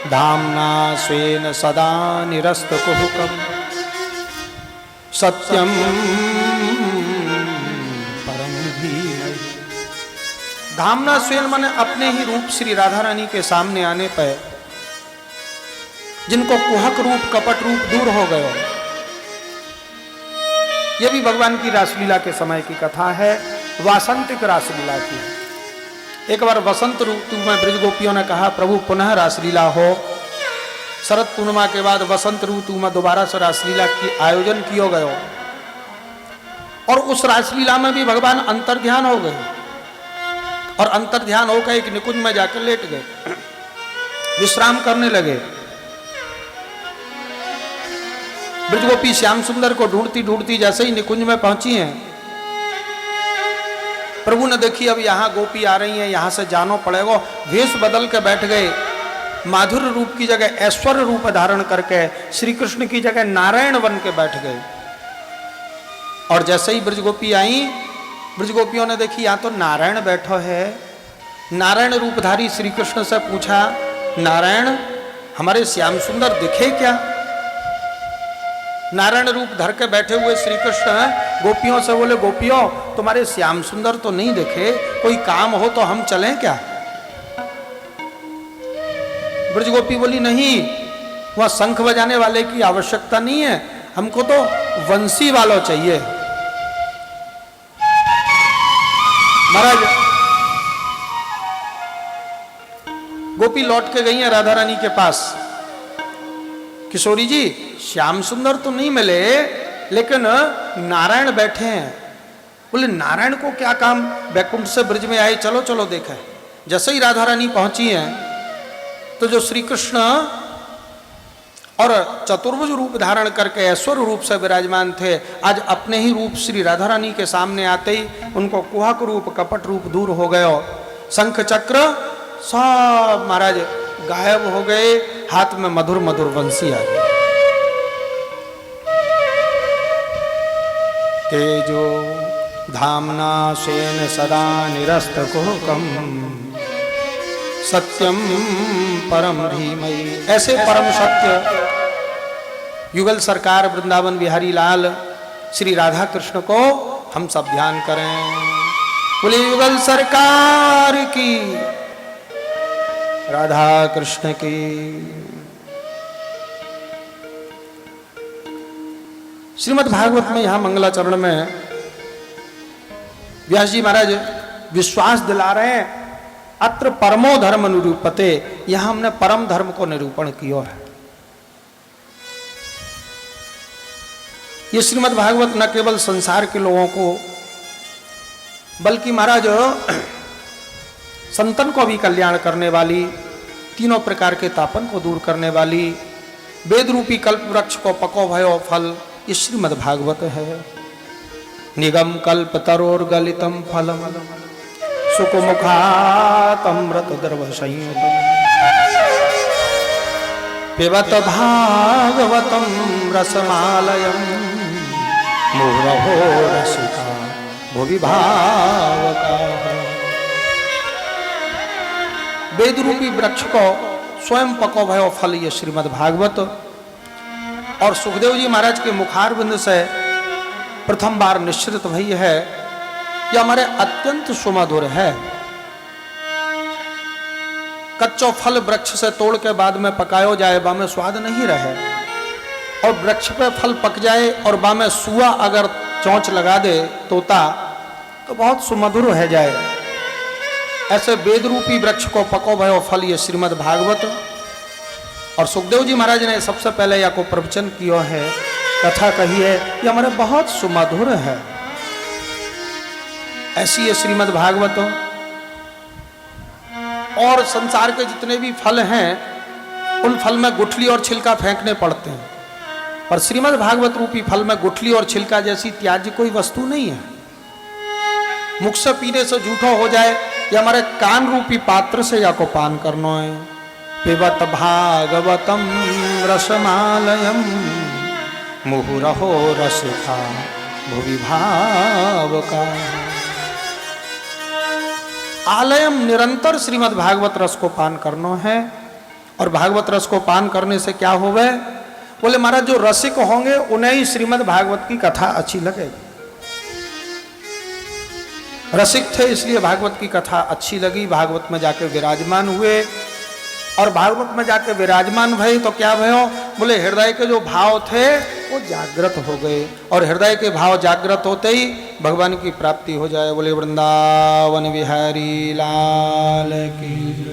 धाम्ना स्वेन सदा निरस्तकुहकं सत्यं परम धीमहि। धाम्ना स्वेन माने अपने ही रूप श्री राधा रानी के सामने आने पर जिनको कुहक रूप कपट रूप दूर हो गए। यह भी भगवान की रासलीला के समय की कथा है, वासंतिक रासलीला की। एक बार वसंत ऋतु में ब्रज गोपियों ने कहा प्रभु पुनः रासलीला हो। शरद पूर्णिमा के बाद वसंत ऋतु में दोबारा से रासलीला की आयोजन किया गयो और उस रासलीला में भी भगवान अंतर्ध्यान हो गए और अंतर्ध्यान होकर एक निकुंज में जाकर लेट गए, विश्राम करने लगे। ब्रज गोपी श्याम सुंदर को ढूंढती ढूंढती जैसे ही निकुंज में पहुंची हैं, प्रभु ने देखी अब यहाँ गोपी आ रही है, यहाँ से जानो पड़ेगा। वेश बदल के बैठ गए, माधुर्य रूप की जगह ऐश्वर्य रूप धारण करके श्री कृष्ण की जगह नारायण बन के बैठ गए। और जैसे ही ब्रज गोपी आई, ब्रज गोपियों ने देखी यहाँ तो नारायण बैठो है। नारायण रूपधारी श्री कृष्ण से पूछा, नारायण हमारे श्याम सुंदर दिखे क्या? नारायण रूप धर के बैठे हुए श्री कृष्ण गोपियों से बोले, गोपियों तुम्हारे श्याम सुंदर तो नहीं दिखे, कोई काम हो तो हम चलें क्या? ब्रज गोपी बोली, नहीं, वहां शंख बजाने वाले की आवश्यकता नहीं है, हमको तो वंशी वालों चाहिए। महाराज गोपी लौट के गई है राधा रानी के पास। किशोरी जी श्याम सुंदर तो नहीं मिले, लेकिन नारायण बैठे हैं। बोले नारायण को क्या काम, बैकुंठ से ब्रज में आए, चलो चलो देखें। जैसे ही राधा रानी पहुंची हैं तो जो श्री कृष्ण और चतुर्भुज रूप धारण करके ऐश्वर्य रूप से विराजमान थे, आज अपने ही रूप श्री राधा रानी के सामने आते ही उनको कुहक रूप कपट रूप दूर हो गयो। शंख चक्र सब महाराज गायब हो गए, हाथ में मधुर मधुर बंसी आ गई। तेजो धाम्ना स्वेन सदा निरस्तकुहकं सत्यम परम धीमहि। ऐसे परम सत्य युगल सरकार वृंदावन बिहारी लाल श्री राधा कृष्ण को हम सब ध्यान करें। बोले युगल सरकार की, राधा कृष्ण की। श्रीमद् भागवत में यहां मंगलाचरण में व्यास जी महाराज विश्वास दिला रहे हैं, अत्र परमो धर्म निरूपते। यहां हमने परम धर्म को निरूपण किया है। ये श्रीमद् भागवत न केवल संसार के लोगों को बल्कि महाराज संतन को भी कल्याण करने वाली, तीनों प्रकार के तापन को दूर करने वाली, वेद रूपी कल्प वृक्ष को पको भयो फल, ये श्रीमद् भागवत है। निगम कल्प तरोर गलितम फलम सुकुमुखातमृत द्रव संयुतम पिबत भागवतम रसमालयम मुहुरहो रसिका भुवि भावका। वेद रूपी वृक्ष को स्वयं पको भयो फल, ये श्रीमद् भागवत। और सुखदेव जी महाराज के मुखारविंद से प्रथम बार निश्चित भई है, यह हमारे अत्यंत सुमधुर है। कच्चो फल वृक्ष से तोड़ के बाद में पकायो जाए, बा में स्वाद नहीं रहे, और वृक्ष पे फल पक जाए और बा में सुआ अगर चोंच लगा दे तोता, तो बहुत सुमधुर है जाए। ऐसे वेद रूपी वृक्ष को पको भयो फल, ये श्रीमद् भागवत। और सुखदेव जी महाराज ने सबसे पहले या को प्रवचन किया है, कथा कही है, ये हमारे बहुत सुमधुर है। ऐसी ये श्रीमद् भागवत। और संसार के जितने भी फल हैं, उन फल में गुठली और छिलका फेंकने पड़ते हैं, पर श्रीमद् भागवत रूपी फल में गुठली और छिलका जैसी त्याज्य कोई वस्तु नहीं है। मुख से पीने से जूठो हो जाए, या हमारे कान रूपी पात्र से या को पान करना है। पिबत भागवतम रसमालयम मुहुरहो रसिका भुवि भावका। आलयम निरंतर श्रीमद् भागवत रस को पान करना है। और भागवत रस को पान करने से क्या होवे? बोले महाराज जो रसिक होंगे उन्हें ही श्रीमद् भागवत की कथा अच्छी लगेगी। रसिक थे इसलिए भागवत की कथा अच्छी लगी, भागवत में जाके विराजमान हुए। और भागवत में जाके विराजमान भई तो क्या भयो? बोले हृदय के जो भाव थे वो जागृत हो गए, और हृदय के भाव जागृत होते ही भगवान की प्राप्ति हो जाए। बोले वृंदावन बिहारी लाल की।